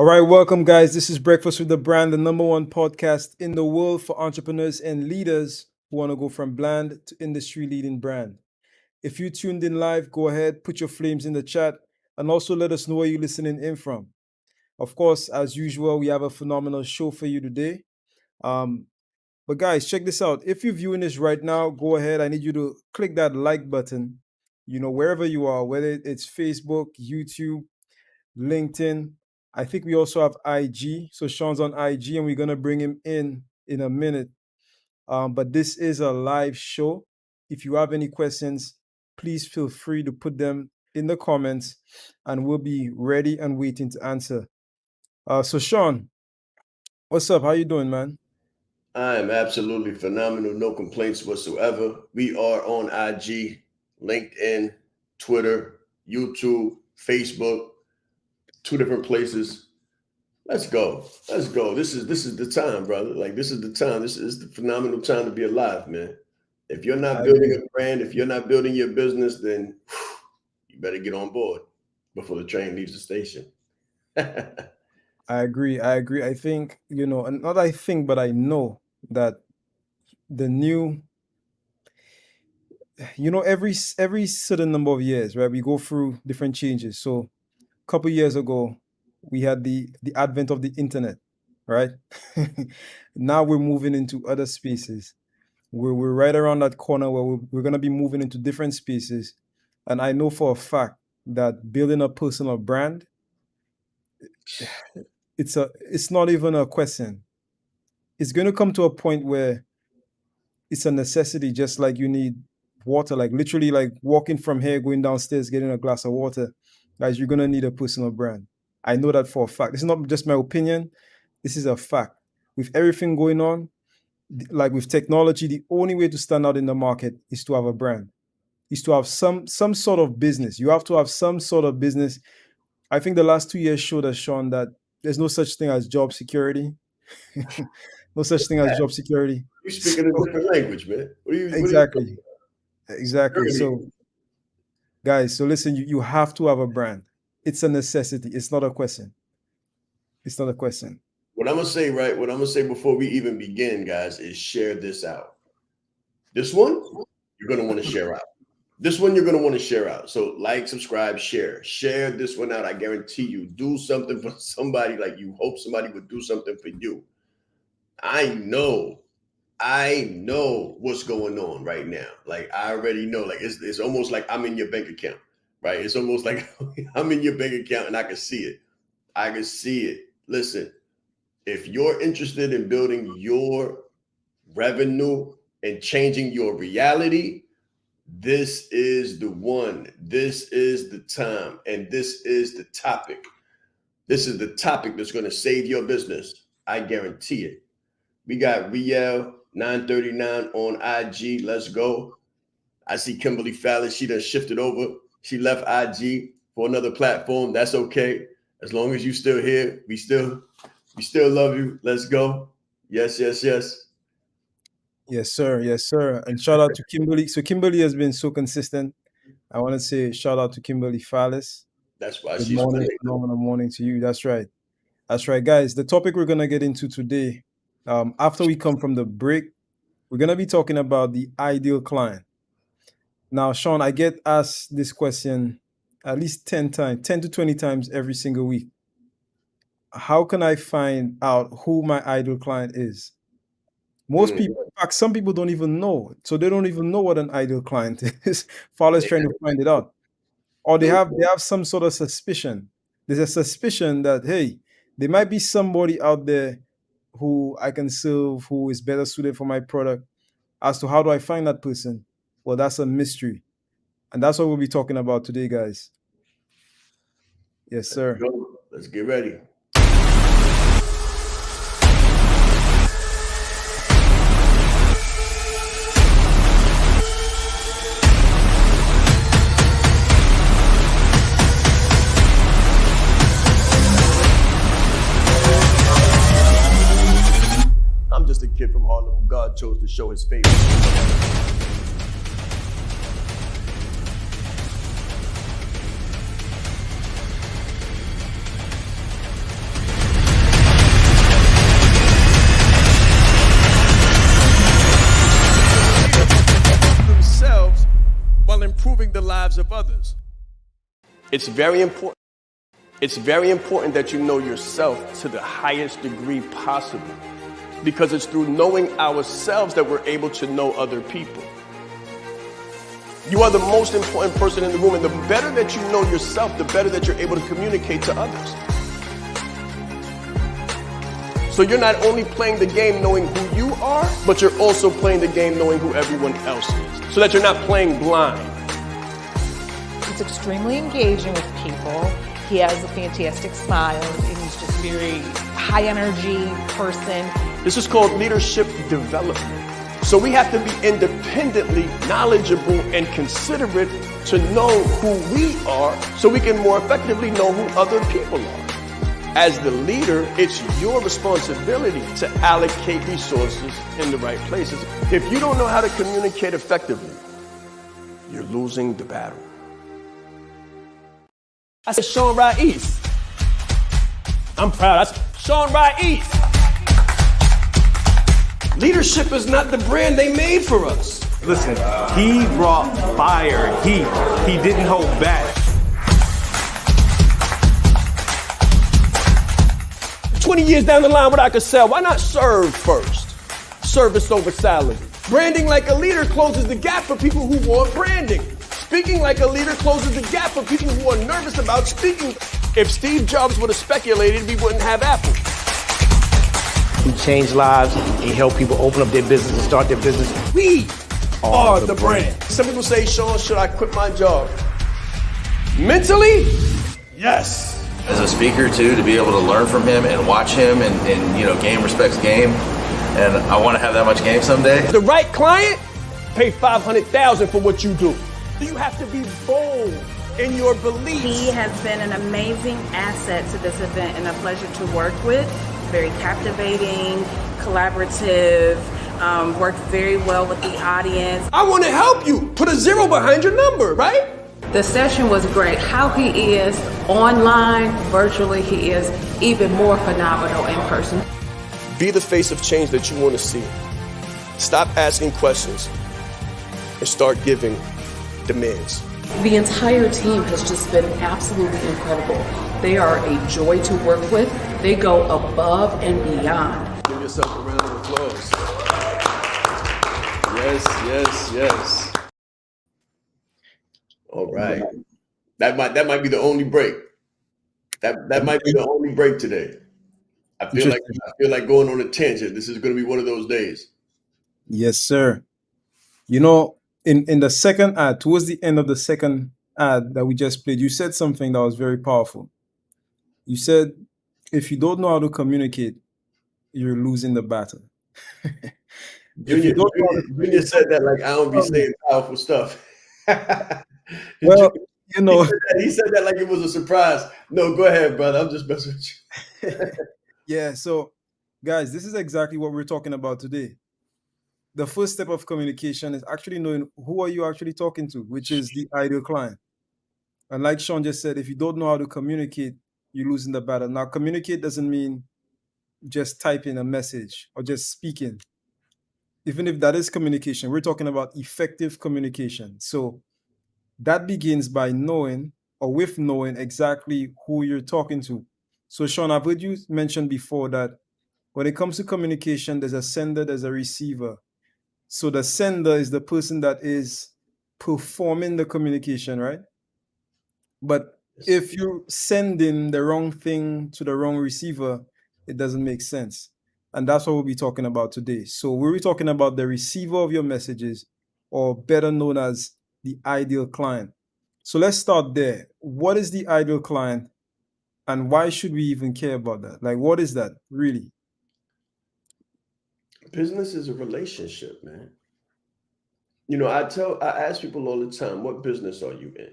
All right, welcome, guys. This is Breakfast with the Brand, the number one podcast in the world for entrepreneurs and leaders who want to go from bland to industry leading brand. If you tuned in live, go ahead, put your flames in the chat, and also let us know where you're listening in from. Of course, as usual, we have a phenomenal show for you today. Um, but guys, check this out. If you're viewing this right now, go ahead. I need you to click that like button. Wherever you are, whether it's Facebook, YouTube, LinkedIn. I think we also have IG. So Sean's on IG, and we're gonna bring him in a minute. But this is a live show. If you have any questions, please feel free to put them in the comments, and we'll be ready and waiting to answer. So Sean, what's up? How you doing, man? I am absolutely phenomenal. No complaints whatsoever. We are on IG, LinkedIn, Twitter, YouTube, Facebook, two different places. Let's go. Let's go. This is the time, brother. Like this is the time. This is the phenomenal time to be alive, man. If you're not I building agree. a brand, if you're not building your business, then you better get on board before the train leaves the station. I agree. I agree. I think, and not I think, but I know that the new, every certain number of years, right, we go through different changes. So couple years ago, we had the advent of the internet, right? Now we're moving into other spaces. We're right around that corner where we're going to be moving into different spaces. And I know for a fact that building a personal brand, it's not even a question. It's going to come to a point where it's a necessity, just like you need water, like literally like walking from here, going downstairs, getting a glass of water. Guys, you're going to need a personal brand. I know that for a fact. This is not just my opinion. This is a fact. With everything going on, like with technology, the only way to stand out in the market is to have a brand, is to have some sort of business. You have to have some sort of business. I think the last 2 years showed us, Sean, that there's no such thing as job security. No such thing as job security. You're speaking a So, different language, man. What are you exactly. Exactly. security? So, guys, so listen, you have to have a brand. It's a necessity. It's not a question. It's not a question. What I'm gonna say, right? What I'm gonna say before we even begin, guys, is share this out. This one you're gonna want to share out. This one you're gonna want to share out. So like, subscribe, share. Share this one out. I guarantee you, do something for somebody like you hope somebody would do something for you. I know, I know what's going on right now. Like I already know. Like it's almost like I'm in your bank account, right? It's almost like I'm in your bank account and I can see it. I can see it. Listen, if you're interested in building your revenue and changing your reality, this is the one. This is the time. And this is the topic. This is the topic that's going to save your business. I guarantee it. We got Riel 939 on IG. Let's go. I see Kimberly Fallis. She done shifted over. She left IG for another platform. That's okay. As long as you still here, we still love you. Let's go. Yes, yes, yes. Yes, sir. Yes, sir. And shout out to Kimberly. So Kimberly has been so consistent. I want to say shout out to Kimberly Fallis. That's why Good she's morning, winning. phenomenal morning to you. That's right. That's right, guys. The topic we're gonna get into today, after we come from the break, we're gonna be talking about the ideal client. Now, Sean, I get asked this question at least 10 times, 10 to 20 times every single week. How can I find out who my ideal client is? Most Mm. people, in fact, some people don't even know. So they don't even know what an ideal client is. Father's trying to find it out. Or they have some sort of suspicion. There's a suspicion that, hey, there might be somebody out there who I can serve who is better suited for my product. As to how do I find that person? Well, that's a mystery. And that's what we'll be talking about today, guys. Yes, Let's sir. go. Let's get ready. I'm just a kid from Harlem who God chose to show his favor. lives of others. It's very important. It's very important that you know yourself to the highest degree possible, because it's through knowing ourselves that we're able to know other people. You are the most important person in the room, and the better that you know yourself, the better that you're able to communicate to others. So you're not only playing the game knowing who you are, but you're also playing the game knowing who everyone else is, so that you're not playing blind. He's extremely engaging with people. He has a fantastic smile, and he's just very high energy person. This is called leadership development. So we have to be independently knowledgeable and considerate to know who we are, so we can more effectively know who other people are. As the leader, it's your responsibility to allocate resources in the right places. If you don't know how to communicate effectively, you're losing the battle. I said Sean Ra'is. I'm proud. I said Sean Ra'is. Leadership is not the brand they made for us. Listen, he brought fire, heat. He didn't hold back. 20 years down the line, what I could sell, why not serve first? Service over salary. Branding like a leader closes the gap for people who want branding. Speaking like a leader closes the gap for people who are nervous about speaking. If Steve Jobs would have speculated, we wouldn't have Apple. He changed lives. He helped people open up their business and start their business. We are the brand. Some people say, Sean, should I quit my job? Mentally, yes. As a speaker too, to be able to learn from him and watch him and game respects game. And I want to have that much game someday. The right client, pay $500,000 for what you do. You have to be bold in your beliefs. He has been an amazing asset to this event and a pleasure to work with. Very captivating, collaborative, worked very well with the audience. I want to help you. Put a 0 behind your number, right? The session was great. How he is online, virtually, he is even more phenomenal in person. Be the face of change that you want to see. Stop asking questions and start giving demands. The entire team has just been absolutely incredible. They are a joy to work with. They go above and beyond. Give yourself a round of applause. Yes, yes, yes. All right. That might be the only break. That might be the only break today. I feel like going on a tangent. This is going to be one of those days. Yes, sir. In the second ad, towards the end of the second ad that we just played, you said something that was very powerful. You said, if you don't know how to communicate, you're losing the battle. Junior said that like I don't be saying powerful stuff. Well, he said that like it was a surprise. No, go ahead, brother. I'm just messing with you. Yeah, so guys, this is exactly what we're talking about today. The first step of communication is actually knowing who are you actually talking to, which is the ideal client. And like Sean just said, if you don't know how to communicate, you're losing the battle. Now, communicate doesn't mean just typing a message or just speaking. Even if that is communication, we're talking about effective communication. So that begins by knowing exactly who you're talking to. So Sean, I've heard you mention before that when it comes to communication, there's a sender, there's a receiver. So the sender is the person that is performing the communication, right? But if you're sending the wrong thing to the wrong receiver, it doesn't make sense. And that's what we'll be talking about today. So we'll be talking about the receiver of your messages, or better known as the ideal client. So let's start there. What is the ideal client, and why should we even care about that? Like, what is that really? Business is a relationship, man. I ask people all the time, what business are you in?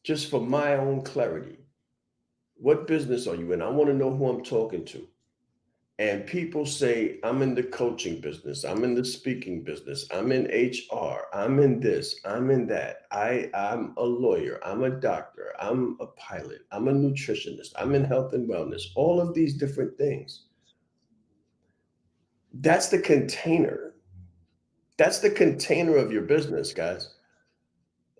Just for my own clarity. What business are you in? I want to know who I'm talking to. And people say, I'm in the coaching business. I'm in the speaking business. I'm in HR. I'm in this. I'm in that. I'm a lawyer. I'm a doctor. I'm a pilot. I'm a nutritionist. I'm in health and wellness. All of these different things. That's the container. That's the container of your business, guys.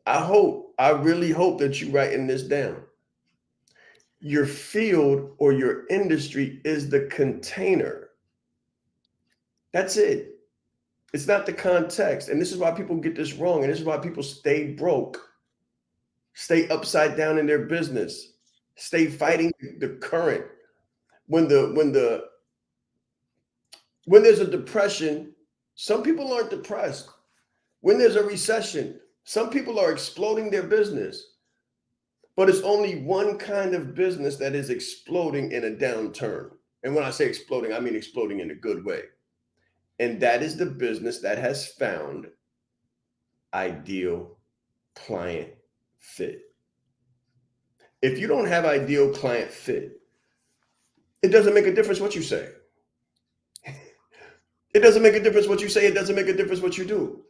I really hope that you writing this down. Your field or your industry is the container. That's it. It's not the context. And this is why people get this wrong. And this is why people stay broke, stay upside down in their business, stay fighting the current. When there's a depression, some people aren't depressed. When there's a recession, some people are exploding their business. But it's only one kind of business that is exploding in a downturn. And when I say exploding, I mean exploding in a good way. And that is the business that has found ideal client fit. If you don't have ideal client fit, it doesn't make a difference what you say. It doesn't make a difference what you say. It doesn't make a difference what you do.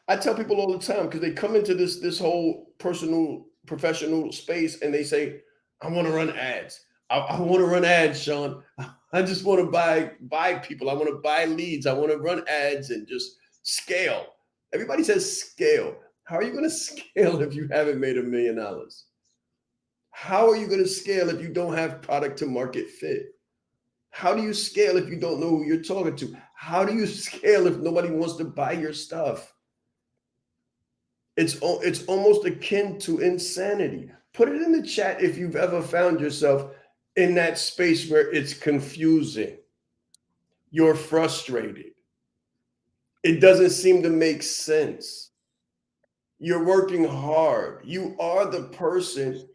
I tell people all the time, because they come into this whole professional space and they say, I want to run ads. I want to run ads, Sean. I just want to buy people. I want to buy leads. I want to run ads and just scale. Everybody says scale. How are you going to scale if you haven't made $1 million? How are you going to scale if you don't have product to market fit? How do you scale if you don't know who you're talking to? How do you scale if nobody wants to buy your stuff? It's almost akin to insanity. Put it in the chat if you've ever found yourself in that space where it's confusing. You're frustrated. It doesn't seem to make sense. You're working hard. You are the person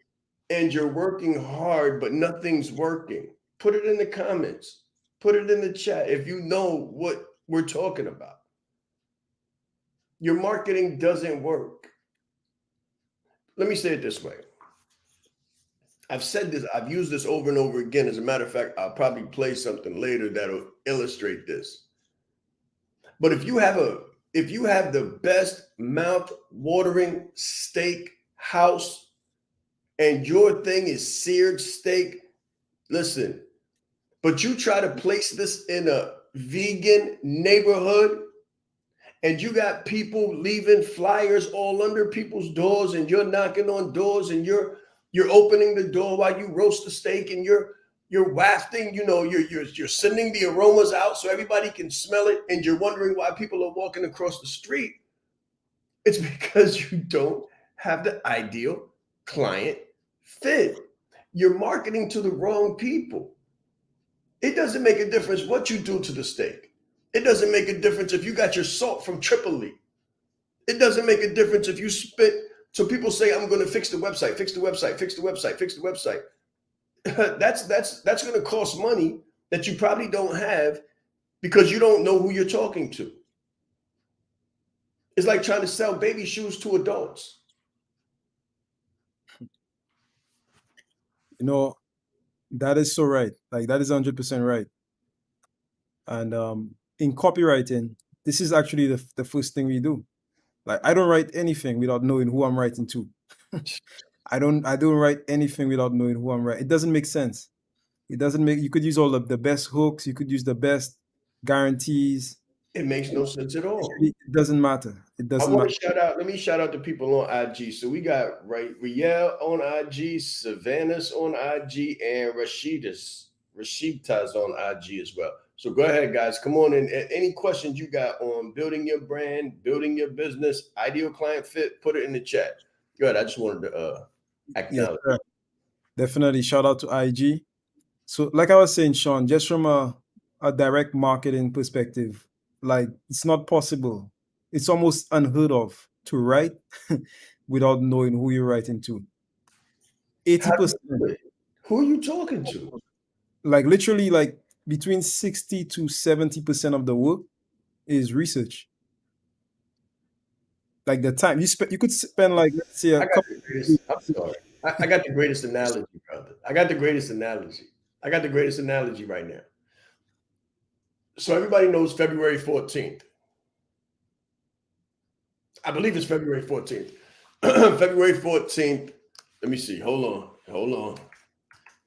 and you're working hard, but nothing's working. Put it in the comments. Put it in the chat if you know what we're talking about. Your marketing doesn't work. Let me say it this way. I've said this, I've used this over and over again. As a matter of fact, I'll probably play something later that'll illustrate this. But if you have the best mouth-watering steak house and your thing is seared steak, listen, but you try to place this in a vegan neighborhood and you got people leaving flyers all under people's doors and you're knocking on doors and you're opening the door while you roast the steak and you're wafting, you're sending the aromas out so everybody can smell it, and you're wondering why people are walking across the street. It's because you don't have the ideal client fit. You're marketing to the wrong people. It doesn't make a difference what you do to the steak. It doesn't make a difference if you got your salt from Tripoli. It doesn't make a difference if you spit. So people say, I'm going to fix the website, fix the website, fix the website, fix the website. That's going to cost money that you probably don't have because you don't know who you're talking to. It's like trying to sell baby shoes to adults. That is so right. Like, that is 100% right. And in copywriting, this is actually the first thing we do. Like, I don't write anything without knowing who I'm writing to. I don't write anything without knowing who I'm writing. It doesn't make sense. It doesn't make. You could use all of the best hooks. You could use the best guarantees. It makes no sense at all. It doesn't matter. It doesn't matter. Let me shout out the people on IG. So we got Riel on IG, Savannah's on IG, and Rashida's on IG as well. So go ahead, guys. Come on in. Any questions you got on building your brand, building your business, ideal client fit, put it in the chat. Go ahead. I just wanted to acknowledge. Yeah, definitely. Shout out to IG. So like I was saying, Sean, just from a direct marketing perspective, like, it's not possible. It's almost unheard of to write without knowing who you're writing to. 80%. Who are you talking to? Like, literally, like, between 60 to 70% of the work is research. Like, the time you could spend, like, let's say I'm sorry. I got the greatest analogy, brother. I got the greatest analogy right now. So everybody knows February 14th. I believe it's February 14th. February 14th. Let me see. Hold on. Let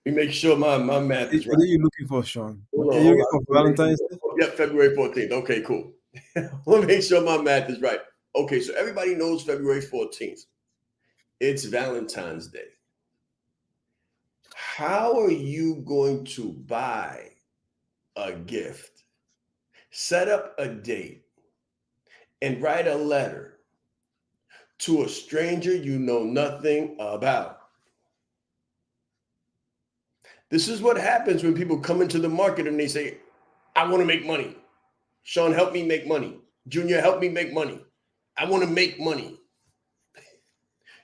me make sure my math is right. What are you looking for, Sean? Are you looking for Valentine's Day? Yep, February 14th. Okay, cool. I want to make sure my math is right. Okay, so everybody knows February 14th. It's Valentine's Day. How are you going to buy a gift, set up a date, and write a letter to a stranger you know nothing about? This is what happens when people come into the market and they say, I want to make money. Sean, help me make money. Junior, help me make money. I want to make money.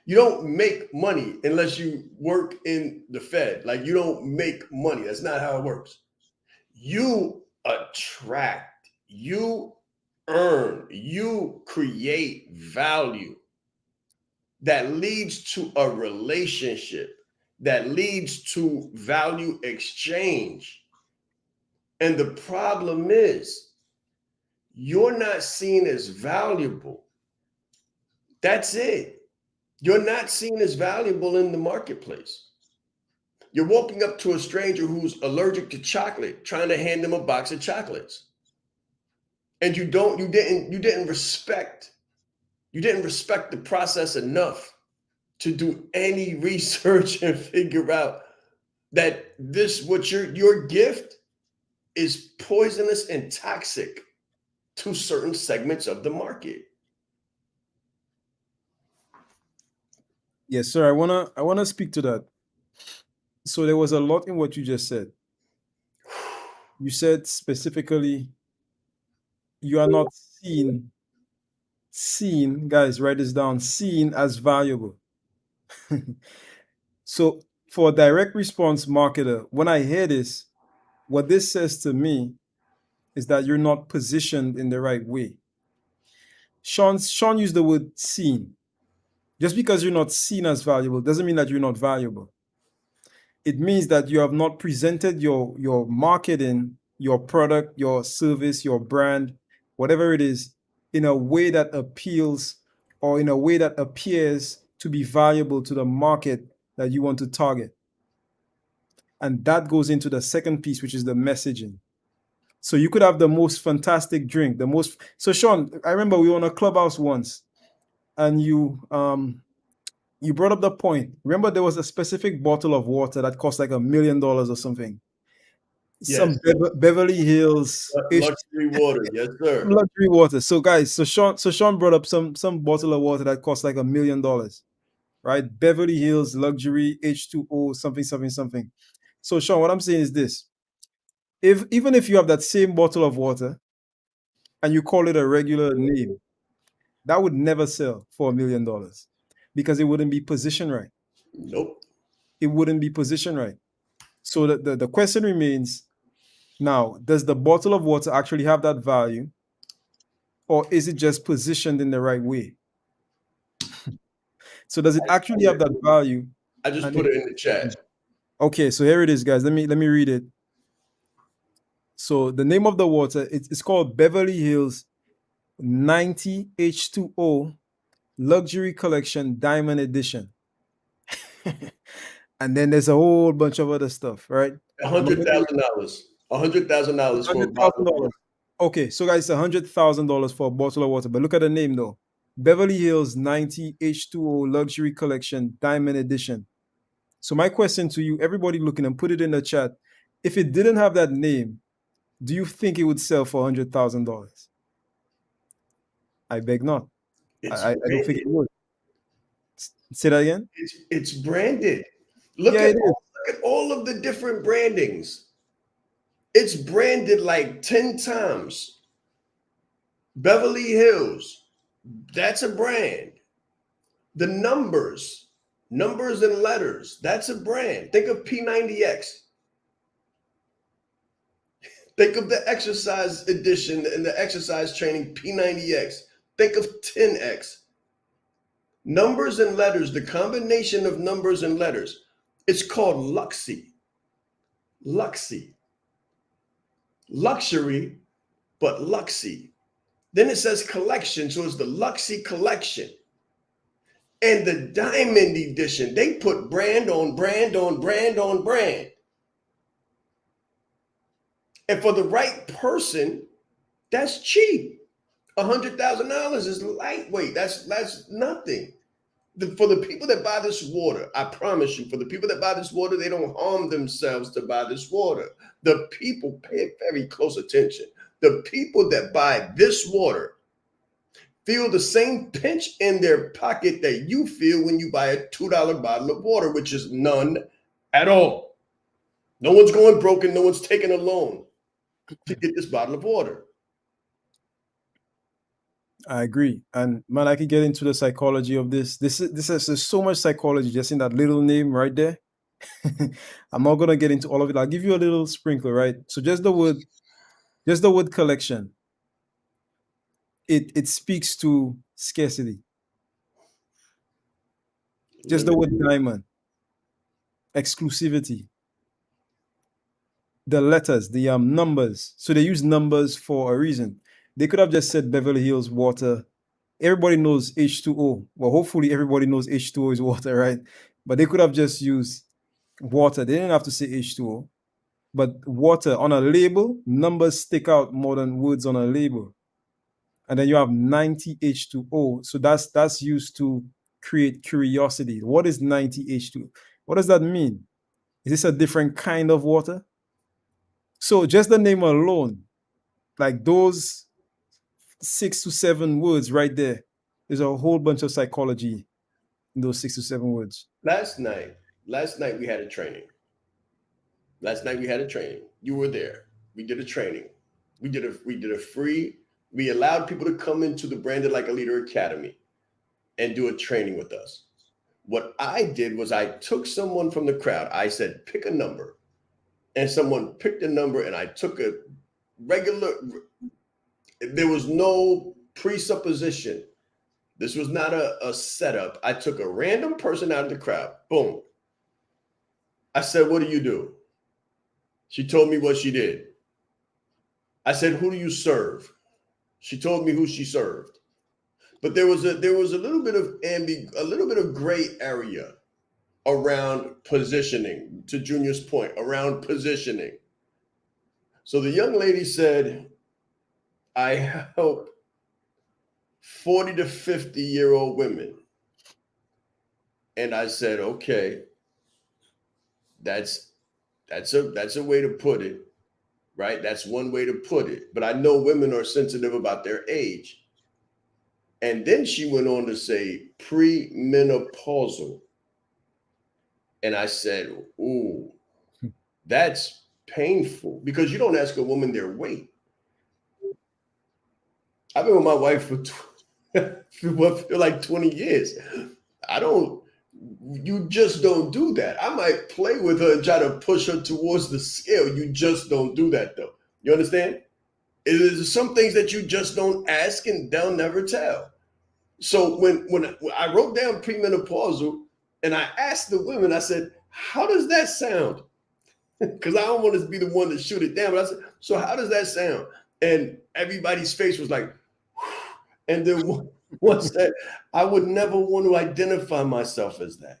You don't make money unless you work in the Fed. Like, you don't make money. That's not how it works. You attract, you earn, you create value that leads to a relationship, that leads to value exchange. And the problem is, you're not seen as valuable. That's it. You're not seen as valuable in the marketplace. You're walking up to a stranger who's allergic to chocolate, trying to hand them a box of chocolates. And you didn't respect the process enough to do any research and figure out that your gift is poisonous and toxic to certain segments of the market. Yes, sir. I wanna speak to that. So there was a lot in what you just said. You said specifically you are not seen, guys, write this down, seen as valuable. So for a direct response marketer, when I hear this, what this says to me is that you're not positioned in the right way. Sean used the word seen. Just because you're not seen as valuable doesn't mean that you're not valuable. It means that you have not presented your marketing, your product, your service, your brand, whatever it is, in a way that appeals or in a way that appears to be valuable to the market that you want to target. And that goes into the second piece, which is the messaging. So you could have the most fantastic drink, so Sean, I remember we were on a clubhouse once and you brought up the point. Remember, there was a specific bottle of water that cost like $1 million or something. Yes. Some Beverly Hills luxury water, yes, sir. Luxury water. So guys, so Sean brought up some bottle of water that cost like $1 million, right? Beverly Hills luxury H2O something. So Sean, what I'm saying is this: even if you have that same bottle of water and you call it a regular name, that would never sell for $1 million because it wouldn't be positioned right. Nope. It wouldn't be positioned right. So the question remains now, does the bottle of water actually have that value, or is it just positioned in the right way? So does it actually have that value? I just put it in the chat. Okay, so here it is, guys. Let me read it. So the name of the water, it's called Beverly Hills 90 H2O Luxury Collection Diamond Edition. And then there's a whole bunch of other stuff, right? $100,000. $100,000 for a bottle of water. Okay, so guys, $100,000 for a bottle of water. But look at the name though. Beverly Hills 90 H2O Luxury Collection Diamond Edition. So my question to you, everybody looking, and put it in the chat. If it didn't have that name, do you think it would sell for $100,000? I beg not. I don't think it would. Say that again? It's branded. Look at all of the different brandings. It's branded like 10 times. Beverly Hills, that's a brand. The numbers and letters, that's a brand. Think of P90X. Think of the exercise edition and the exercise training P90X. Think of 10X. Numbers and letters, the combination of numbers and letters, it's called Luxy. Luxy. Luxury, but Luxy. Then it says collection, so it's the Luxy collection. And the Diamond Edition, they put brand on brand on brand on brand. And for the right person, that's cheap. $100,000 is lightweight. That's nothing. For the people that buy this water, I promise you, for the people that buy this water, they don't harm themselves to buy this water. The people, pay very close attention. The people that buy this water feel the same pinch in their pocket that you feel when you buy a $2 bottle of water, which is none at all. No one's going broken. No one's taking a loan to get this bottle of water. I agree. And man, I could get into the psychology of this. There's so much psychology just in that little name right there. I'm not gonna get into all of it. I'll give you a little sprinkle, right? So just the word collection. It speaks to scarcity. Just the word diamond, exclusivity. The letters, the numbers. So they use numbers for a reason. They could have just said Beverly Hills water. Everybody knows H2O. Well, hopefully everybody knows H2O is water, right? But they could have just used water. They didn't have to say H2O. But water on a label, numbers stick out more than words on a label. And then you have 90 H2O. So that's used to create curiosity. What is 90 H2O? What does that mean? Is this a different kind of water? So just the name alone, like those 6 to 7 words right there, there's a whole bunch of psychology in those 6 to 7 words. Last night we had a training. You were there. We did a training. We did a free. We allowed people to come into the Branded Like a Leader Academy and do a training with us. What I did was I took someone from the crowd. I said, pick a number. And someone picked a number, and I took a regular, there was no presupposition. This was not a setup. I took a random person out of the crowd. Boom. I said, what do you do? She told me what she did. I said, who do you serve? She told me who she served. But there was a little bit of gray area around positioning, to Junior's point, around positioning. So the young lady said, I help 40 to 50-year-old women. And I said, okay, that's a way to put it, right? That's one way to put it. But I know women are sensitive about their age. And then she went on to say premenopausal. And I said, ooh, that's painful, because you don't ask a woman their weight. I've been with my wife for what feel like 20 years. You just don't do that. I might play with her and try to push her towards the scale. You just don't do that, though. You understand? There's some things that you just don't ask, and they'll never tell. So when I wrote down premenopausal, and I asked the women, I said, how does that sound? Because I don't want to be the one to shoot it down. But I said, so how does that sound? And everybody's face was like, and then one said, I would never want to identify myself as that.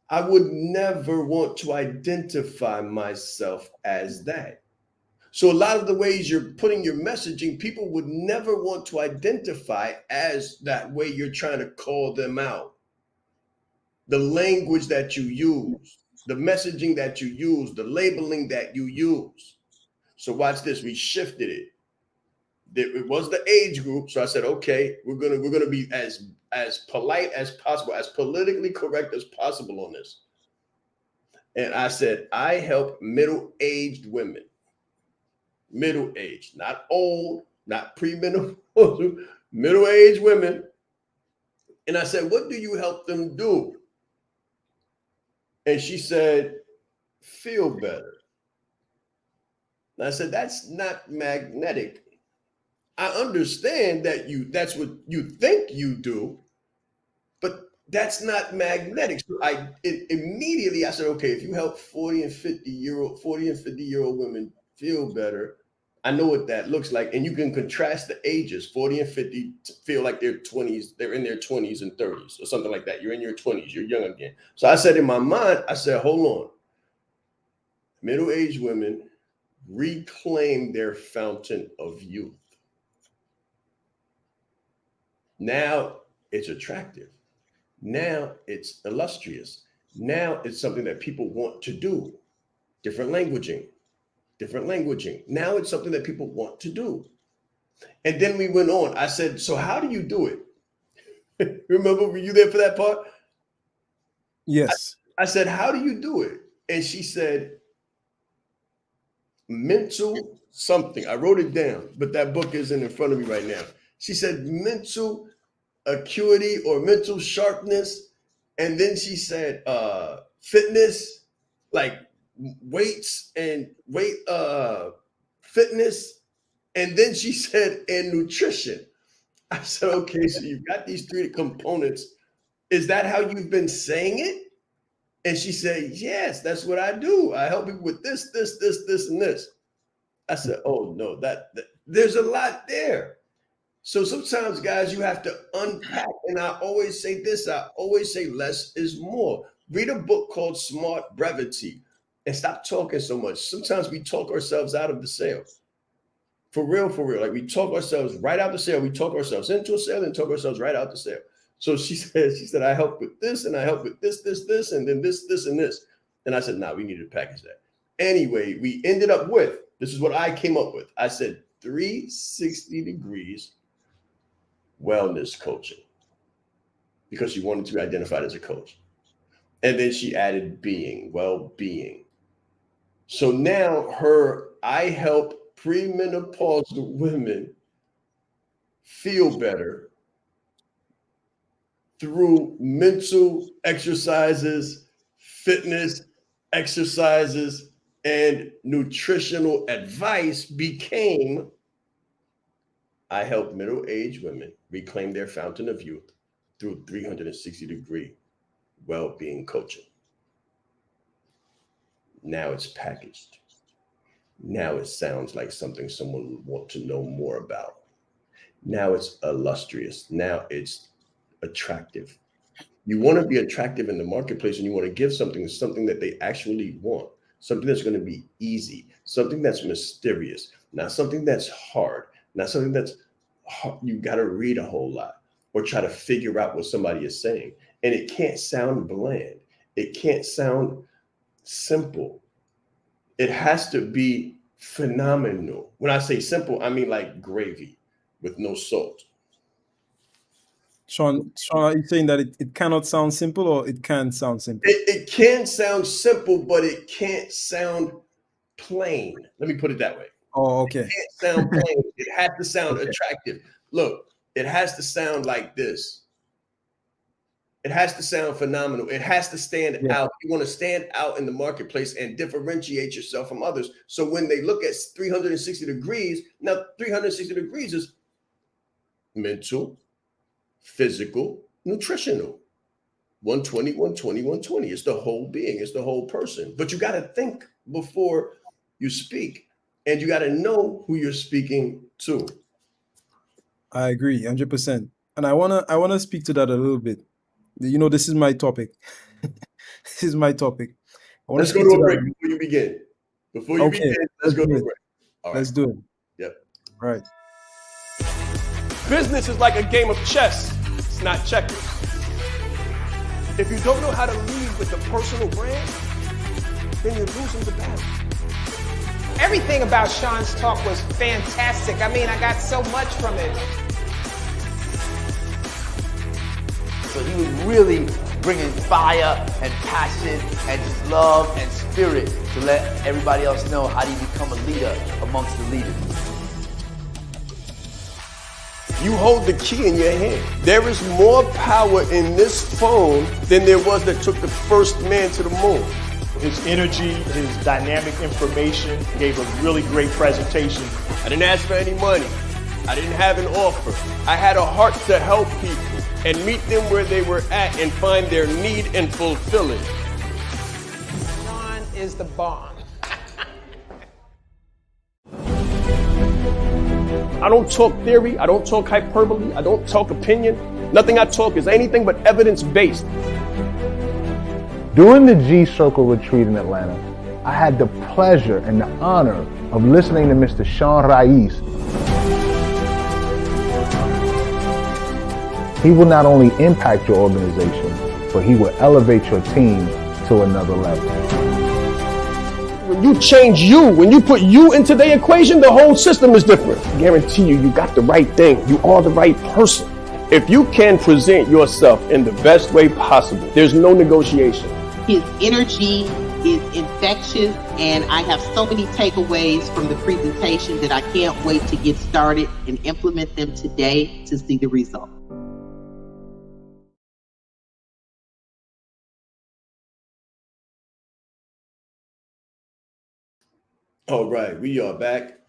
I would never want to identify myself as that. So a lot of the ways you're putting your messaging, people would never want to identify as that way you're trying to call them out. The language that you use, the messaging that you use, the labeling that you use. So watch this. We shifted it. It was the age group. So I said, okay, we're gonna be as polite as possible, as politically correct as possible on this. And I said, I help middle-aged women. Middle-aged, not old, not premenopausal, middle-aged women. And I said, what do you help them do? And she said, feel better. And I said, that's not magnetic. I understand that that's what you think you do, but that's not magnetic. So immediately I said, okay, if you help 40 and 50-year-old women feel better, I know what that looks like. And you can contrast the ages. 40 and 50 feel like they're in their 20s and 30s or something like that. You're in your 20s, you're young again. So I said in my mind, I said, hold on. Middle-aged women reclaim their fountain of youth. Now it's attractive. Now it's illustrious. Now it's something that people want to do. Different languaging. Now it's something that people want to do. And then we went on. I said, so how do you do it? Remember, were you there for that part? Yes. I said, how do you do it? And she said, mental something. I wrote it down, but that book isn't in front of me right now. She said mental acuity or mental sharpness. And then she said fitness, like weights and fitness. And then she said, and nutrition. I said, okay, so you've got these three components. Is that how you've been saying it? And she said, yes, that's what I do. I help people with this, and this. I said, oh no, that there's a lot there. So sometimes, guys, you have to unpack. And I always say this, I always say less is more. Read a book called Smart Brevity and stop talking so much. Sometimes we talk ourselves out of the sale. For real. Like we talk ourselves right out the sale. We talk ourselves into a sale and talk ourselves right out the sale. So she said, I help with this and I help with this, and then this, and this. And I said, nah, we need to package that. Anyway, we ended up with, this is what I came up with. I said 360 degrees wellness coaching because she wanted to be identified as a coach. And then she added well-being. So now I help premenopausal women feel better through mental exercises, fitness exercises, and nutritional advice became, I help middle-aged women reclaim their fountain of youth through 360-degree well-being coaching. Now it's packaged. Now it sounds like something someone would want to know more about. Now it's illustrious. Now it's attractive. You want to be attractive in the marketplace and you want to give something that they actually want, something that's going to be easy, something that's mysterious, not something that's hard, not something that's hard. You got to read a whole lot or try to figure out what somebody is saying. And it can't sound bland. It can't sound simple. It has to be phenomenal. When I say simple, I mean like gravy with no salt. Sean, are you saying that it cannot sound simple or it can sound simple? It can sound simple, but it can't sound plain. Let me put it that way. Oh, okay. It can't sound plain. It has to sound attractive. Look, it has to sound like this. It has to sound phenomenal. It has to stand out. You want to stand out in the marketplace and differentiate yourself from others. So when they look at 360 degrees, now 360 degrees is mental, physical, nutritional. 120, 120, 120. It's the whole being. It's the whole person. But you got to think before you speak. And you got to know who you're speaking to. I agree, 100%. And I wanna speak to that a little bit. You know, this is my topic. This is my topic. Let's go to a break before you begin. Let's go to a break. All right. Let's do it. Yep. All right. Business is like a game of chess. It's not checkers. If you don't know how to lead with a personal brand, then you're losing the battle. Everything about Sean's talk was fantastic. I mean, I got so much from it. So he was really bringing fire and passion and just love and spirit to let everybody else know how do you become a leader amongst the leaders. You hold the key in your hand. There is more power in this phone than there was that took the first man to the moon. His energy, his dynamic information, gave a really great presentation. I didn't ask for any money. I didn't have an offer. I had a heart to help people and meet them where they were at and find their need and fulfill it. Sean is the bomb. I don't talk theory, I don't talk hyperbole, I don't talk opinion. Nothing I talk is anything but evidence-based. During the G-Circle retreat in Atlanta, I had the pleasure and the honor of listening to Mr. Sean Rais. He will not only impact your organization, but he will elevate your team to another level. When you change you, when you put you into the equation, the whole system is different. I guarantee you, you got the right thing. You are the right person. If you can present yourself in the best way possible, there's no negotiation. His energy is infectious, and I have so many takeaways from the presentation that I can't wait to get started and implement them today to see the result. All right, we are back.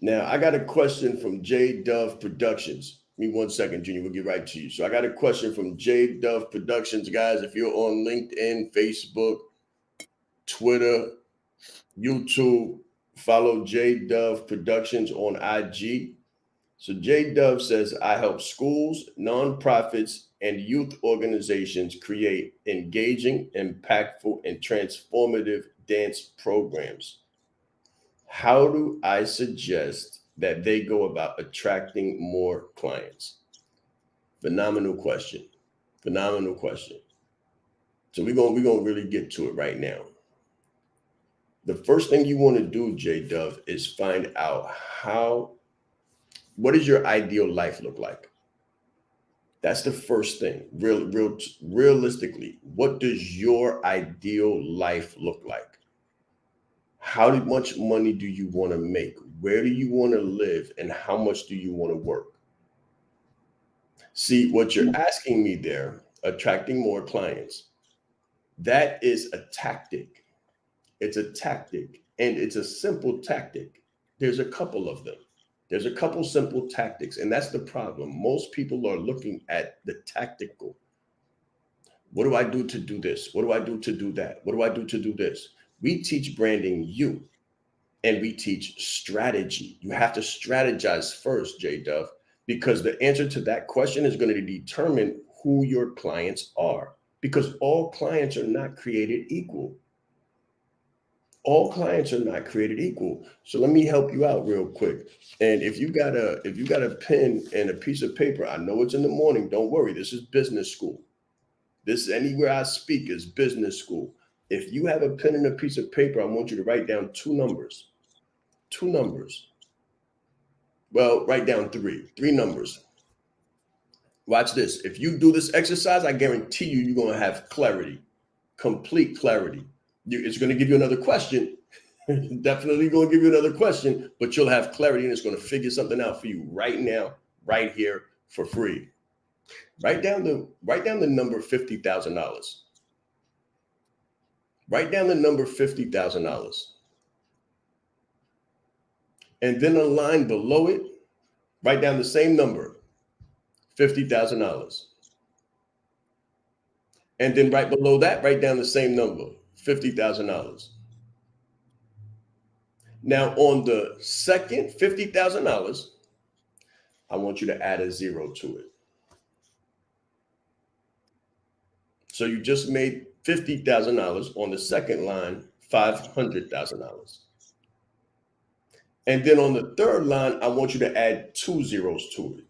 Now, I got a question from J Dove Productions. Give me 1 second, Junior. We'll get right to you. So I got a question from J Dove Productions. Guys, if you're on LinkedIn, Facebook, Twitter, YouTube, follow J Dove Productions on IG. So J Dove says, I help schools, nonprofits, and youth organizations create engaging, impactful, and transformative dance programs. How do I suggest that they go about attracting more clients? Phenomenal question. Phenomenal question. So we're gonna really get to it right now. The first thing you want to do, J Dove, is find out what does your ideal life look like? That's the first thing. Realistically, what does your ideal life look like? How much money do you want to make? Where do you want to live? And how much do you want to work? See, what you're asking me there, attracting more clients, that is a tactic. It's a tactic, and it's a simple tactic. There's a couple of them. There's a couple simple tactics, and that's the problem. Most people are looking at the tactical. What do I do to do this? What do I do to do that? What do I do to do this? We teach branding you, and we teach strategy. You have to strategize first, J Dove, because the answer to that question is going to determine who your clients are, because all clients are not created equal. All clients are not created equal. So let me help you out real quick. And if you got a pen and a piece of paper, I know it's in the morning. Don't worry. This is business school. This anywhere I speak is business school. If you have a pen and a piece of paper, I want you to write down two numbers. Two numbers. Well, write down three numbers. Watch this. If you do this exercise, I guarantee you're going to have clarity, complete clarity. It's going to give you another question. Definitely going to give you another question, but you'll have clarity, and it's going to figure something out for you right now, right here, for free. Write down the number $50,000. Write down the number $50,000. And then a line below it, write down the same number, $50,000. And then right below that, write down the same number, $50,000. Now on the second $50,000, I want you to add a zero to it. So you just made $50,000 on the second line, $500,000. And then on the third line, I want you to add 2 zeros to it.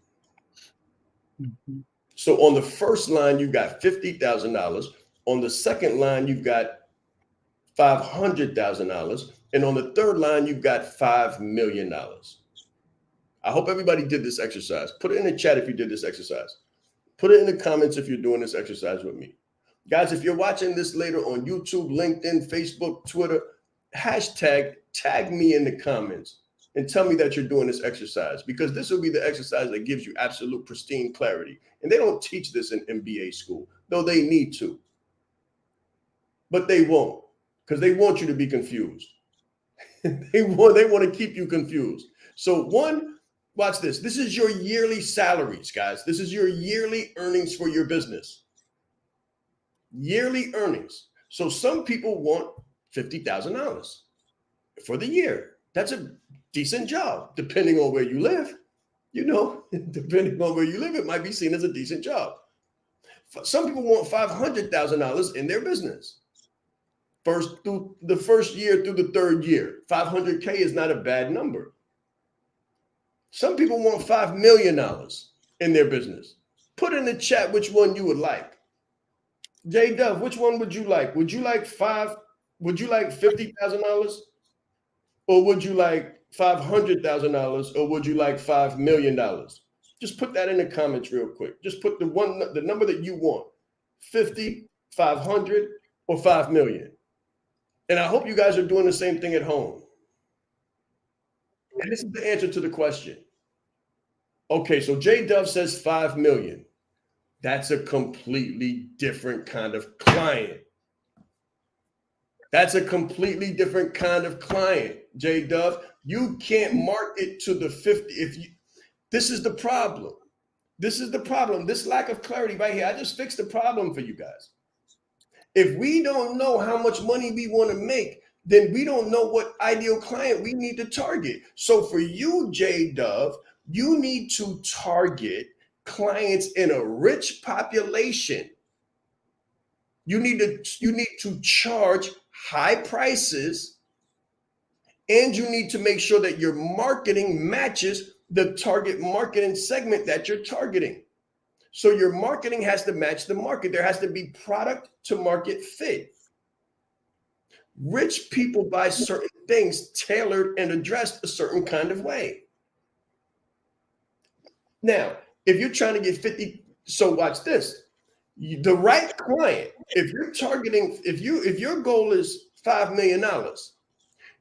Mm-hmm. So on the first line, you got $50,000. On the second line, you've got $500,000. And on the third line, you've got $5 million. I hope everybody did this exercise. Put it in the chat if you did this exercise. Put it in the comments if you're doing this exercise with me. Guys, if you're watching this later on YouTube, LinkedIn, Facebook, Twitter, tag me in the comments and tell me that you're doing this exercise, because this will be the exercise that gives you absolute pristine clarity. And they don't teach this in MBA school, though they need to. But they won't, because they want you to be confused. They want to keep you confused. So one, watch this. This is your yearly salaries, guys. This is your yearly earnings for your business. Yearly earnings. So some people want $50,000 for the year. That's a decent job, depending on where you live. You know, depending on where you live, it might be seen as a decent job. Some people want $500,000 in their business. Through the first year through the third year, $500K is not a bad number. Some people want $5 million in their business. Put in the chat which one you would like. J Dove, which one would you like? Would you like $50,000? Or would you like $500,000? Or would you like $5 million? Just put that in the comments real quick. Just put the number that you want. 50, 500, or 5 million. And I hope you guys are doing the same thing at home. And this is the answer to the question. Okay, so J Dove says 5 million. That's a completely different kind of client. That's a completely different kind of client, J Dove. You can't market to the 50. This is the problem. This is the problem. This lack of clarity right here. I just fixed the problem for you guys. If we don't know how much money we want to make, then we don't know what ideal client we need to target. So for you, J Dove, you need to target clients in a rich population. You need to charge high prices, and you need to make sure that your marketing matches the target marketing segment that you're targeting. So your marketing has to match the market. There has to be product to market fit. Rich people buy certain things tailored and addressed a certain kind of way. Now, if you're trying to get 50, so watch this. The right client, if you're targeting, if your goal is $5 million,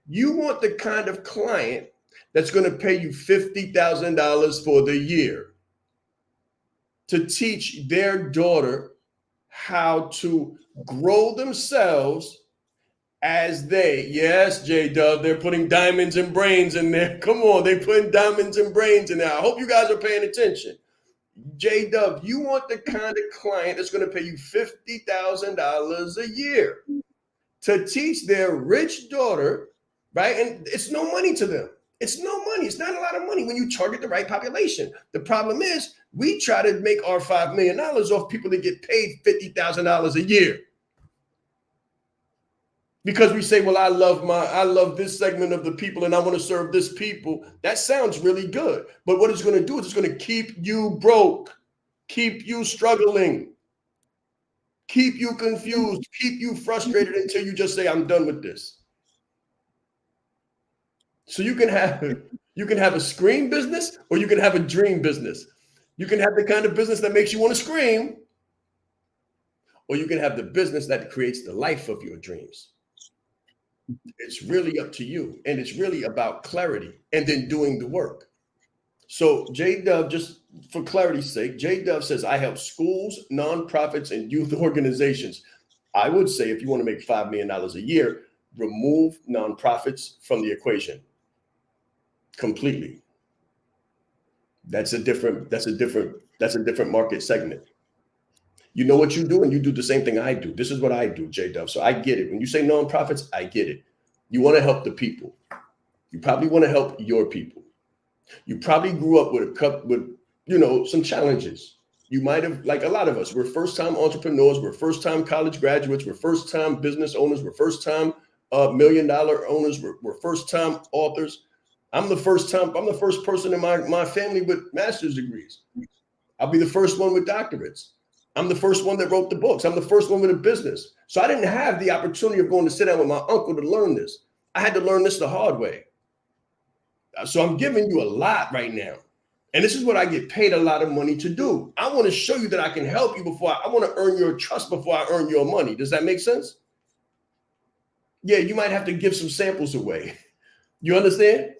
you want the kind of client that's going to pay you $50,000 for the year to teach their daughter how to grow themselves as yes, J Dove, they're putting diamonds and brains in there. Come on, they're putting diamonds and brains in there. I hope you guys are paying attention. J Dove, you want the kind of client that's going to pay you $50,000 a year to teach their rich daughter, right? And it's no money to them. It's no money. It's not a lot of money when you target the right population. The problem is we try to make our $5 million off people that get paid $50,000 a year. Because we say, well, I love this segment of the people and I want to serve this people. That sounds really good. But what it's going to do is it's going to keep you broke, keep you struggling, keep you confused, keep you frustrated until you just say, I'm done with this. So you can have a scream business or you can have a dream business. You can have the kind of business that makes you want to scream, or you can have the business that creates the life of your dreams. It's really up to you. And it's really about clarity and then doing the work. So J Dove, just for clarity's sake, J Dove says, I help schools, nonprofits, and youth organizations. I would say if you want to make $5 million a year, remove nonprofits from the equation completely. That's a different market segment. You know what you do, and you do the same thing I do. This is what I do, J Dove. So I get it. When you say nonprofits, I get it. You want to help the people. You probably want to help your people. You probably grew up with some challenges. You might have, like a lot of us, we're first-time entrepreneurs, we're first-time college graduates, we're first-time business owners, we're first-time $1 million owners, we're first-time authors. I'm the first person in my family with master's degrees. I'll be the first one with doctorates. I'm the first one that wrote the books. I'm the first one with a business. So I didn't have the opportunity of going to sit down with my uncle to learn this. I had to learn this the hard way. So I'm giving you a lot right now. And this is what I get paid a lot of money to do. I want to show you that I can help you I want to earn your trust before I earn your money. Does that make sense? Yeah, you might have to give some samples away. You understand?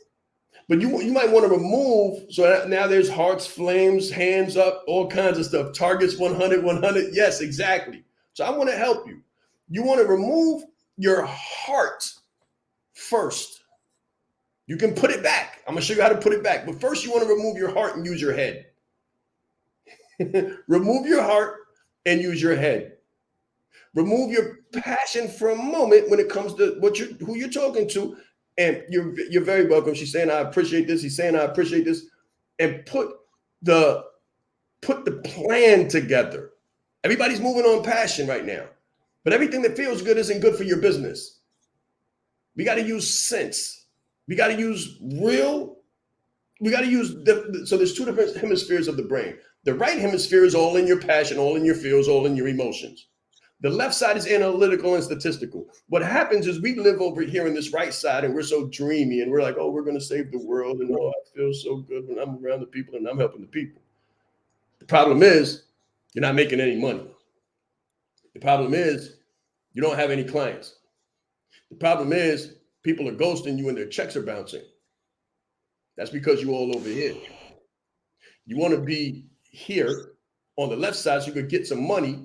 But you might want to remove, so now there's hearts, flames, hands up, all kinds of stuff. Targets 100, 100. Yes, exactly. So I want to help you. You want to remove your heart first. You can put it back. I'm going to show you how to put it back. But first you want to remove your heart and use your head. Remove your heart and use your head. Remove your passion for a moment when it comes to who you're talking to. And you're very welcome. She's saying, I appreciate this. He's saying, I appreciate this. And put the plan together. Everybody's moving on passion right now. But everything that feels good isn't good for your business. We got to use sense. We got to use so there's two different hemispheres of the brain. The right hemisphere is all in your passion, all in your feels, all in your emotions. The left side is analytical and statistical. What happens is we live over here in this right side and we're so dreamy and we're like, oh, we're going to save the world. And oh, I feel so good when I'm around the people and I'm helping the people. The problem is you're not making any money. The problem is you don't have any clients. The problem is people are ghosting you and their checks are bouncing. That's because you're all over here. You want to be here on the left side so you could get some money.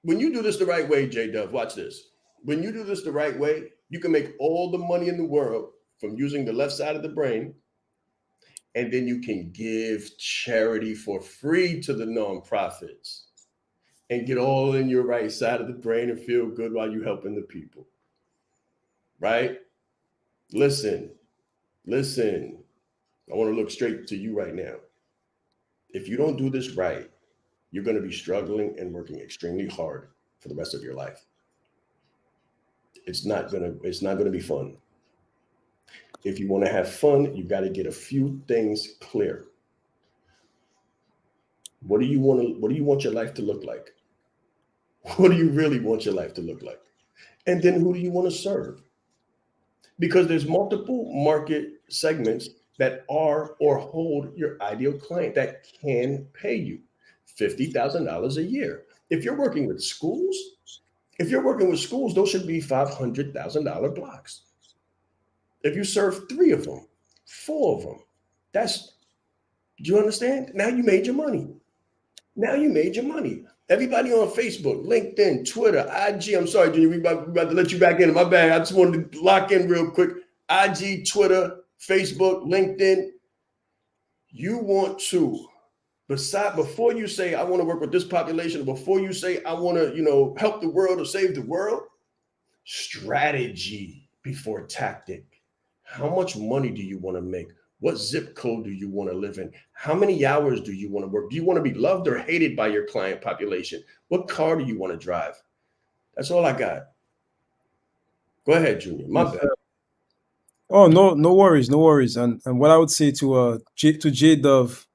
When you do this the right way, J Dove, watch this. When you do this the right way, you can make all the money in the world from using the left side of the brain, and then you can give charity for free to the nonprofits and get all in your right side of the brain and feel good while you're helping the people. Right? Listen. I want to look straight to you right now. If you don't do this right, you're going to be struggling and working extremely hard for the rest of your life. It's not going to be fun. If you want to have fun, you got to get a few things clear. What do you want your life to look like? What do you really want your life to look like? And then who do you want to serve? Because there's multiple market segments that are or hold your ideal client that can pay you $50,000 a year. If you're working with schools, those should be $500,000 blocks. If you serve 3 of them, 4 of them, do you understand? Now you made your money. Everybody on Facebook, LinkedIn, Twitter, IG. I'm sorry, Junior, we about to let you back in. My bad. I just wanted to lock in real quick. IG, Twitter, Facebook, LinkedIn. You want to, before you say, I want to work with this population, before you say, I want to, help the world or save the world, strategy before tactic. How much money do you want to make? What zip code do you want to live in? How many hours do you want to work? Do you want to be loved or hated by your client population? What car do you want to drive? That's all I got. Go ahead, Junior. My bad. Oh, no worries. And what I would say to J Dove,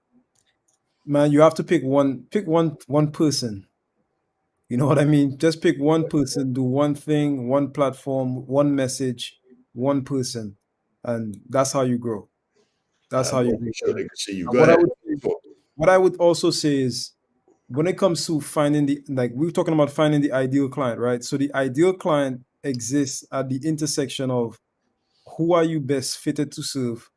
man, you have to pick one person. You know what I mean? Just pick one person, do one thing, one platform, one message, one person, and that's how you grow. That's how you Make sure they can see you. And Go ahead. what I would also say is when it comes to finding we were talking about finding the ideal client, right? So the ideal client exists at the intersection of who are you best fitted to serve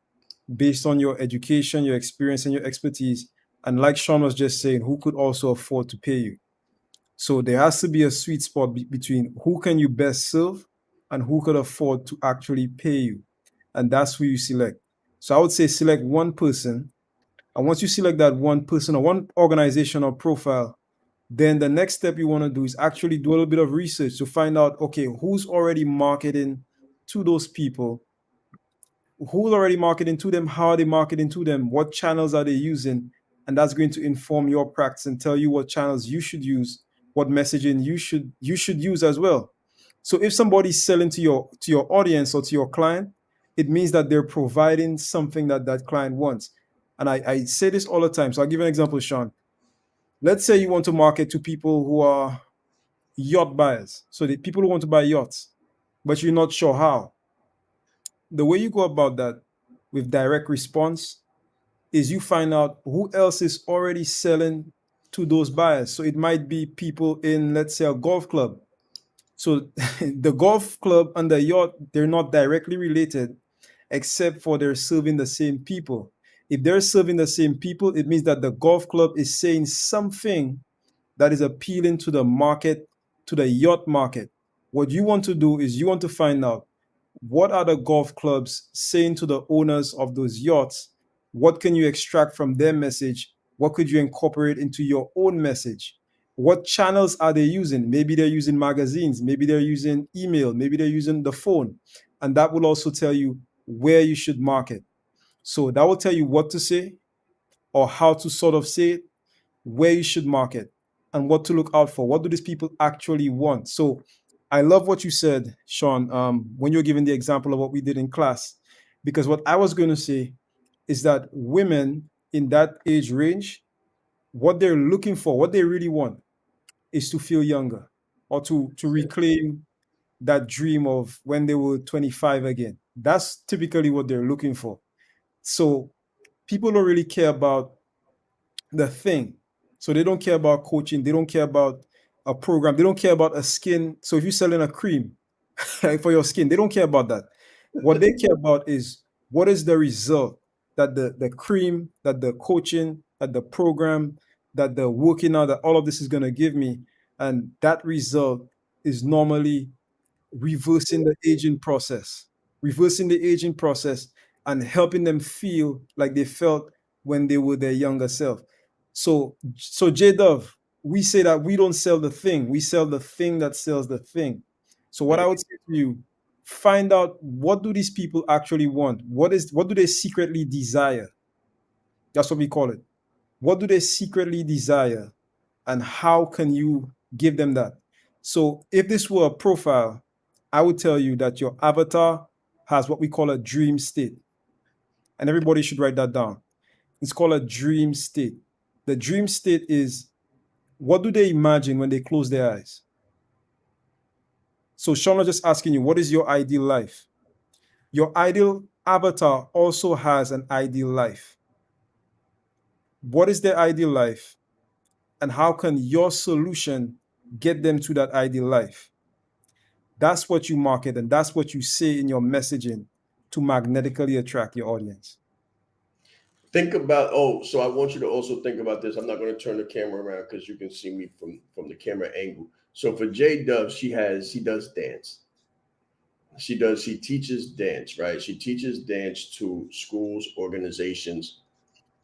based on your education, your experience, and your expertise. And like Sean was just saying, who could also afford to pay you. So there has to be a sweet spot between who can you best serve and who could afford to actually pay you. And that's who you select. So I would say select one person. And once you select that one person or one organization or profile, then the next step you want to do is actually do a little bit of research to find out, okay, who's already marketing to those people? Who's already marketing to them? How are they marketing to them? What channels are they using? And that's going to inform your practice and tell you what channels you should use, what messaging you should use as well. So if somebody's selling to your audience or to your client, it means that they're providing something that client wants. And I say this all the time. So I'll give you an example, Sean. Let's say you want to market to people who are yacht buyers. So the people who want to buy yachts, but you're not sure how. The way you go about that with direct response is you find out who else is already selling to those buyers. So it might be people in, let's say, a golf club. So the golf club and the yacht, they're not directly related, except for they're serving the same people. If they're serving the same people, it means that the golf club is saying something that is appealing to the market, to the yacht market. What you want to do is you want to find out what are the golf clubs saying to the owners of those yachts? What can you extract from their message? What could you incorporate into your own message? What channels are they using? Maybe they're using magazines, maybe they're using email, maybe they're using the phone. And that will also tell you where you should market. So that will tell you what to say or how to sort of say it, where you should market, and what to look out for. What do these people actually want? So I love what you said, Sean, when you're giving the example of what we did in class, because what I was going to say is that women in that age range, what they're looking for, what they really want, is to feel younger or to reclaim that dream of when they were 25 again. That's typically what they're looking for. So people don't really care about the thing. So they don't care about coaching. They don't care about a program. They don't care about a skin. So if you're selling a cream for your skin, they don't care about that. What they care about is what is the result that the cream, that the coaching, that the program, that the working out, that all of this is going to give me. And that result is normally reversing the aging process and helping them feel like they felt when they were their younger self. So J Dove, we say that we don't sell the thing, we sell the thing that sells the thing. So what I would say to you, find out what do these people actually want? What do they secretly desire? That's what we call it. What do they secretly desire? And how can you give them that? So if this were a profile, I would tell you that your avatar has what we call a dream state. And everybody should write that down. It's called a dream state. The dream state is, what do they imagine when they close their eyes? So Shauna just asking you, what is your ideal life? Your ideal avatar also has an ideal life. What is their ideal life? And how can your solution get them to that ideal life? That's what you market, and that's what you say in your messaging to magnetically attract your audience. Think about, so I want you to also think about this. I'm not going to turn the camera around because you can see me from the camera angle. So for J Dove, she does dance. She teaches dance, right? She teaches dance to schools, organizations.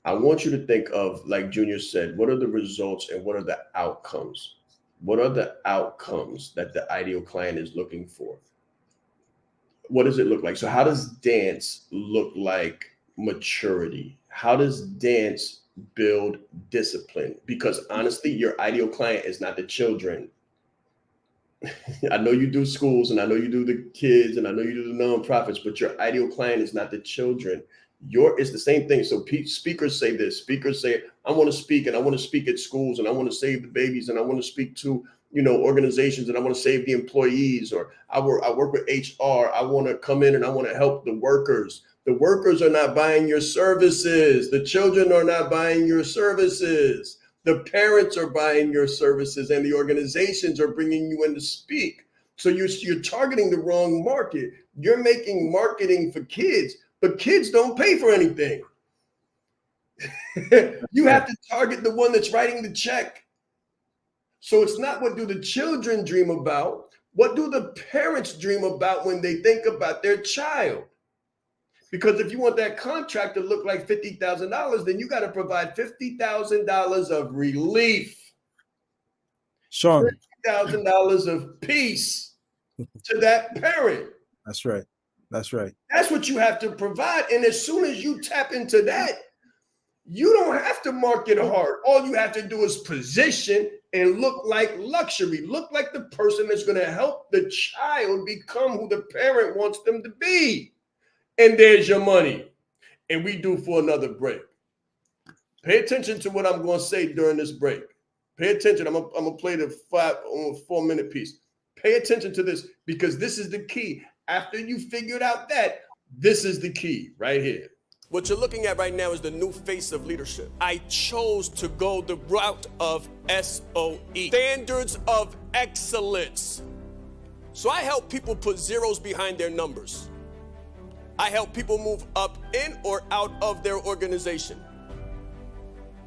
I want you to think of, like Junior said, what are the results and what are the outcomes? What are the outcomes that the ideal client is looking for? What does it look like? So how does dance look like maturity? How does dance build discipline? Because honestly, your ideal client is not the children. I know you do schools and I know you do the kids and I know you do the nonprofits, but your ideal client is not the children. It's the same thing. So speakers say this. Speakers say, I want to speak and I want to speak at schools and I want to save the babies and I want to speak to, organizations and I want to save the employees, or I work with HR. I want to come in and I want to help the workers. The workers are not buying your services. The children are not buying your services. The parents are buying your services and the organizations are bringing you in to speak. So you're targeting the wrong market. You're making marketing for kids, but kids don't pay for anything. You have to target the one that's writing the check. So it's not what do the children dream about? What do the parents dream about when they think about their child? Because if you want that contract to look like $50,000, then you got to provide $50,000 of relief. Sean. $50,000 of peace to that parent. That's right. That's right. That's what you have to provide. And as soon as you tap into that, you don't have to market hard. All you have to do is position and look like luxury. Look like the person that's going to help the child become who the parent wants them to be. And there's your money. And we do for another break. Pay attention to what I'm going to say during this break. Pay attention. I'm going to play the 4-minute piece. Pay attention to this because this is the key. After you figured out that, this is the key right here. What you're looking at right now is the new face of leadership. I chose to go the route of SOE, standards of excellence. So I help people put zeros behind their numbers. I help people move up in or out of their organization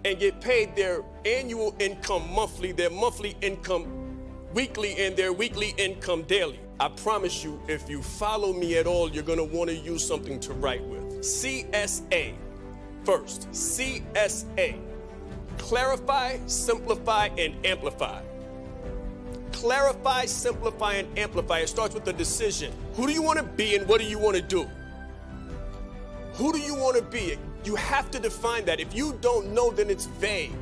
and get paid their annual income monthly, their monthly income weekly, and their weekly income daily. I promise you, if you follow me at all, you're going to want to use something to write with. CSA first. CSA. Clarify, simplify, and amplify. Clarify, simplify, and amplify. It starts with the decision. Who do you want to be and what do you want to do? Who do you want to be? You have to define that. If you don't know, then it's vague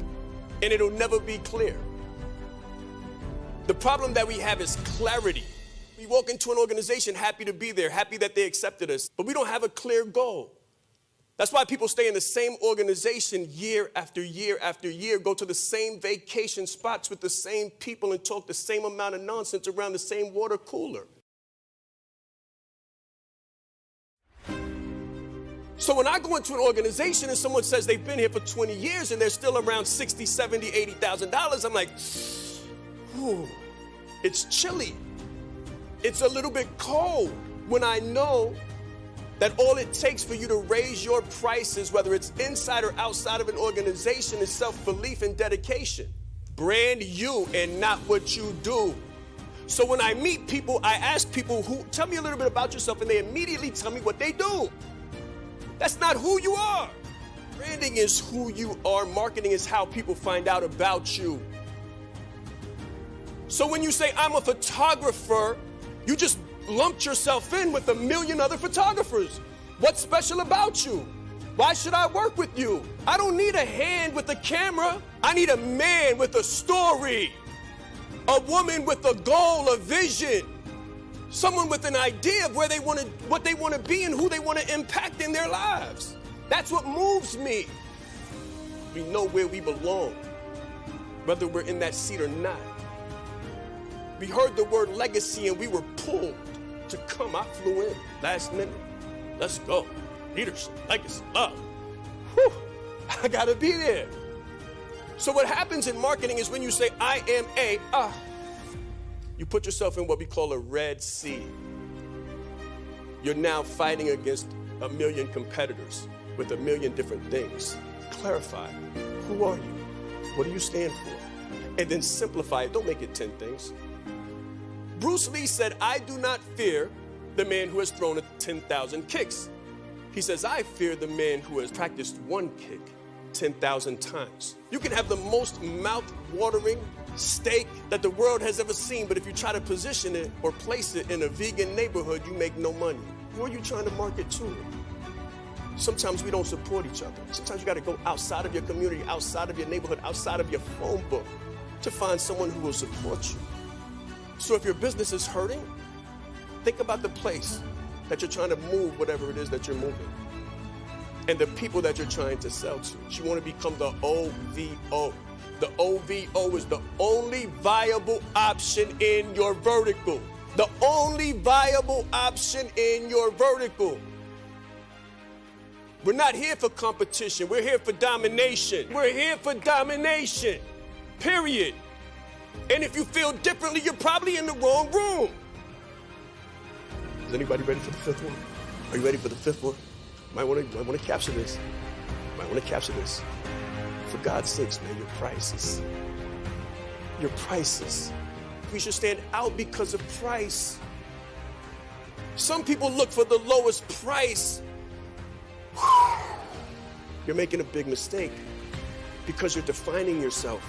and it'll never be clear. The problem that we have is clarity. We walk into an organization happy to be there, happy that they accepted us, but we don't have a clear goal. That's why people stay in the same organization year after year after year, go to the same vacation spots with the same people and talk the same amount of nonsense around the same water cooler. So when I go into an organization and someone says they've been here for 20 years and they're still around $60, $70, $80,000, I'm like, whew, it's chilly. It's a little bit cold when I know that all it takes for you to raise your prices, whether it's inside or outside of an organization, is self-belief and dedication. Brand you and not what you do. So when I meet people, I ask people, tell me a little bit about yourself, and they immediately tell me what they do. That's not who you are. Branding is who you are. Marketing is how people find out about you. So when you say, I'm a photographer, you just lumped yourself in with a million other photographers. What's special about you? Why should I work with you? I don't need a hand with a camera. I need a man with a story. A woman with a goal, a vision. Someone with an idea of what they want to be and who they want to impact in their lives. That's what moves me. We know where we belong, whether we're in that seat or not. We heard the word legacy and we were pulled to come. I flew in last minute. Let's go. Leadership, legacy, love. Whew. I gotta be there. So what happens in marketing is when you say, I am you put yourself in what we call a red sea. You're now fighting against a million competitors with a million different things. Clarify. Who are you? What do you stand for? And then simplify it. Don't make it 10 things. Bruce Lee said, I do not fear the man who has thrown 10,000 kicks. He says, I fear the man who has practiced one kick 10,000 times. You can have the most mouth-watering steak that the world has ever seen, but if you try to position it or place it in a vegan neighborhood, you make no money. Who are you trying to market to? Sometimes we don't support each other. Sometimes you got to go outside of your community, outside of your neighborhood, outside of your phone book to find someone who will support you. So if your business is hurting, think about the place that you're trying to move, whatever it is that you're moving, and the people that you're trying to sell to. You want to become the OVO. The OVO is the only viable option in your vertical. The only viable option in your vertical. We're not here for competition. We're here for domination. We're here for domination. Period. And if you feel differently, you're probably in the wrong room. Is anybody ready for the fifth one? Are you ready for the fifth one? Might want to capture this. Might want to capture this. For God's sakes, man, your prices. Your prices. We should stand out because of price. Some people look for the lowest price. You're making a big mistake because you're defining yourself.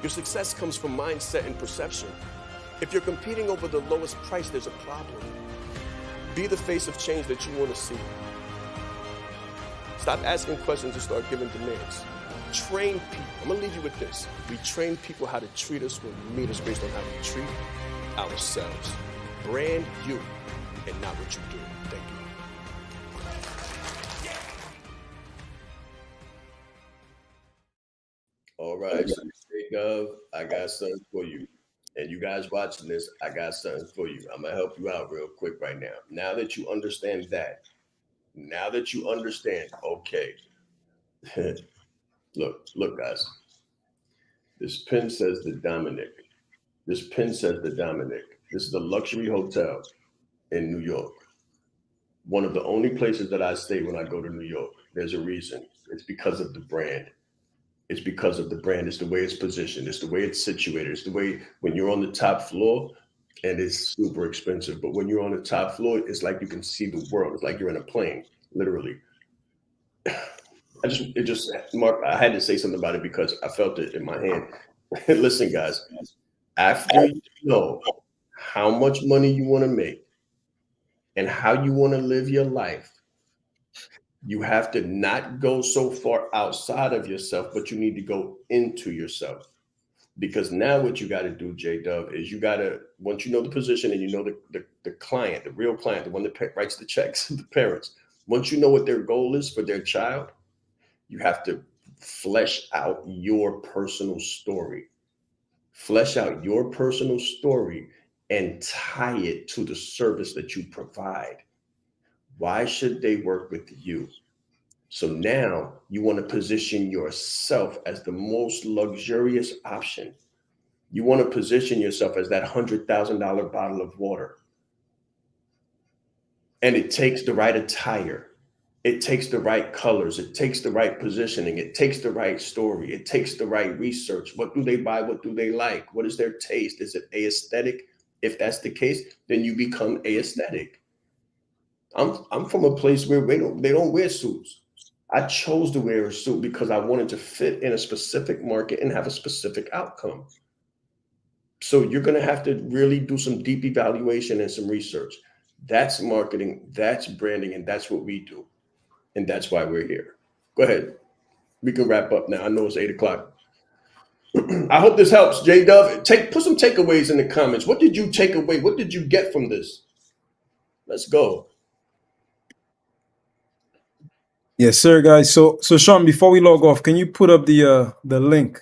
Your success comes from mindset and perception. If you're competing over the lowest price, there's a problem. Be the face of change that you want to see. Stop asking questions and start giving demands. Train people. I'm going to leave you with this. We train people how to treat us when we meet us based on how we treat ourselves. Brand you and not what you do. Thank you. All right, so Gov, I got something for you. And you guys watching this, I got something for you. I'm going to help you out real quick right now. Now that you understand that, okay. Look, guys. This pin says the Dominic. This is a luxury hotel in New York. One of the only places that I stay when I go to New York. There's a reason. It's because of the brand. It's because of the brand. It's the way it's positioned. It's the way it's situated. It's the way when you're on the top floor and it's super expensive. But when you're on the top floor, it's like you can see the world. It's like you're in a plane, literally. Mark, I had to say something about it because I felt it in my hand. Listen, guys, after you know how much money you want to make and how you want to live your life, you have to not go so far outside of yourself, but you need to go into yourself. Because now what you got to do, J-Dub, is you got to, once you know the position and you know the client, the real client, the one that writes the checks, the parents, Once you know what their goal is for their child, you have to flesh out your personal story. Flesh out your personal story and tie it to the service that you provide. Why should they work with you? So now you want to position yourself as the most luxurious option. You want to position yourself as that $100,000 bottle of water. And it takes the right attire. It takes the right colors. It takes the right positioning. It takes the right story. It takes the right research. What do they buy? What do they like? What is their taste? Is it aesthetic? If that's the case, then you become aesthetic. I'm from a place where they don't wear suits. I chose to wear a suit because I wanted to fit in a specific market and have a specific outcome. So you're going to have to really do some deep evaluation and some research. That's marketing, that's branding, and that's what we do. And that's why we're here. Go ahead. We can wrap up now. I know it's 8 o'clock. I hope this helps. J Dove, put some takeaways in the comments. What did you take away? What did you get from this? Let's go. Yes, sir, guys. So Sean, before we log off, can you put up the link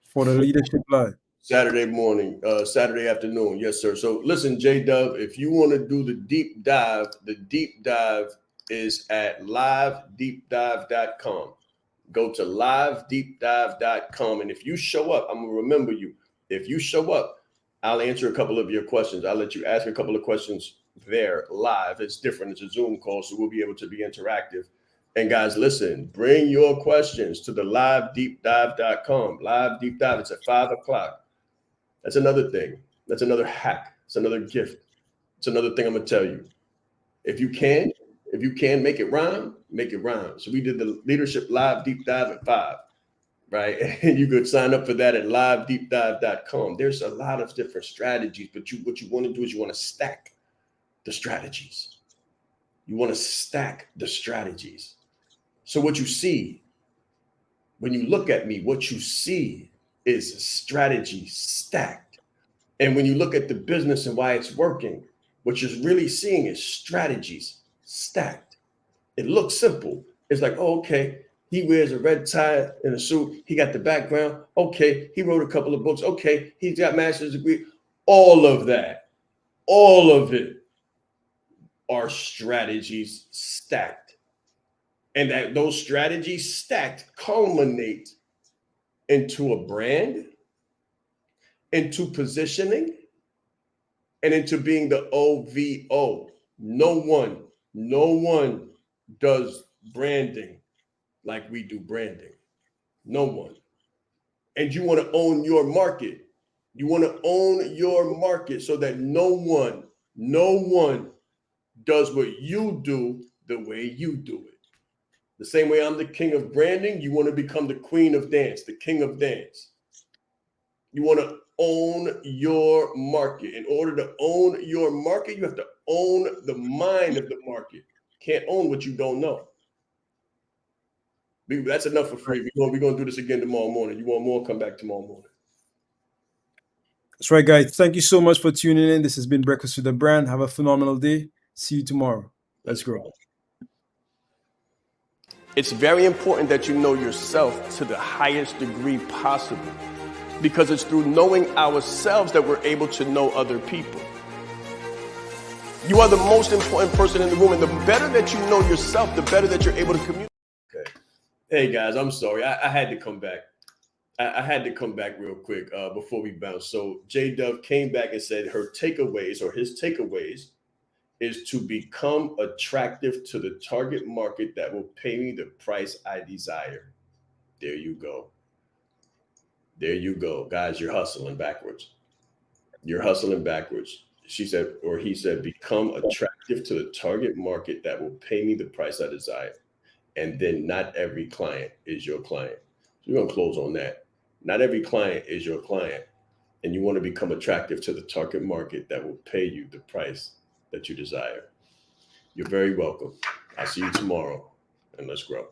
for the Leadership Live? Saturday morning, Saturday afternoon. Yes, sir. So listen, J Dove, if you want to do the deep dive is at livedeepdive.com. Go to livedeepdive.com. And if you show up, I'm going to remember you. If you show up, I'll answer a couple of your questions. I'll let you ask a couple of questions there live. It's different. It's a Zoom call, so we'll be able to be interactive. And guys, listen, bring your questions to the livedeepdive.com. Live Deep Dive, it's at 5 o'clock. That's another thing. That's another hack. It's another gift. It's another thing I'm going to tell you. If you can make it rhyme, make it rhyme. So we did the Leadership Live Deep Dive at 5, right? And you could sign up for that at livedeepdive.com. There's a lot of different strategies, but what you want to do is you want to stack the strategies. You want to stack the strategies. So what you see, when you look at me, what you see is strategy stacked. And when you look at the business and why it's working, what you're really seeing is strategies stacked. It looks simple. It's like, oh, okay, he wears a red tie and a suit. He got the background. Okay, he wrote a couple of books. Okay, he's got master's degree. All of that, all of it are strategies stacked. And that those strategies stacked culminate into a brand, into positioning, and into being the OVO. No one does branding like we do branding. No one. And you want to own your market. You want to own your market so that no one does what you do the way you do it. The same way I'm the king of branding, you want to become the queen of dance, the king of dance. You want to own your market. In order to own your market, you have to own the mind of the market. Can't own what you don't know. That's enough for free. We're going to do this again tomorrow morning. You want more, come back tomorrow morning. That's right, guys. Thank you so much for tuning in. This has been Breakfast with the Brand. Have a phenomenal day. See you tomorrow. Let's grow. It's very important that you know yourself to the highest degree possible, because it's through knowing ourselves that we're able to know other people. You are the most important person in the room, and the better that you know yourself, the better that you're able to communicate. Okay. Hey guys, I'm sorry. I had to come back. I had to come back real quick before we bounce. So J Dove came back and said her takeaways, or his takeaways, is to become attractive to the target market that will pay me the price I desire. There you go. There you go. Guys, you're hustling backwards. You're hustling backwards. She said, or he said, become attractive to the target market that will pay me the price I desire. And then not every client is your client. So we're going to close on that. Not every client is your client. And you want to become attractive to the target market that will pay you the price that you desire. You're very welcome. I'll see you tomorrow, and let's grow.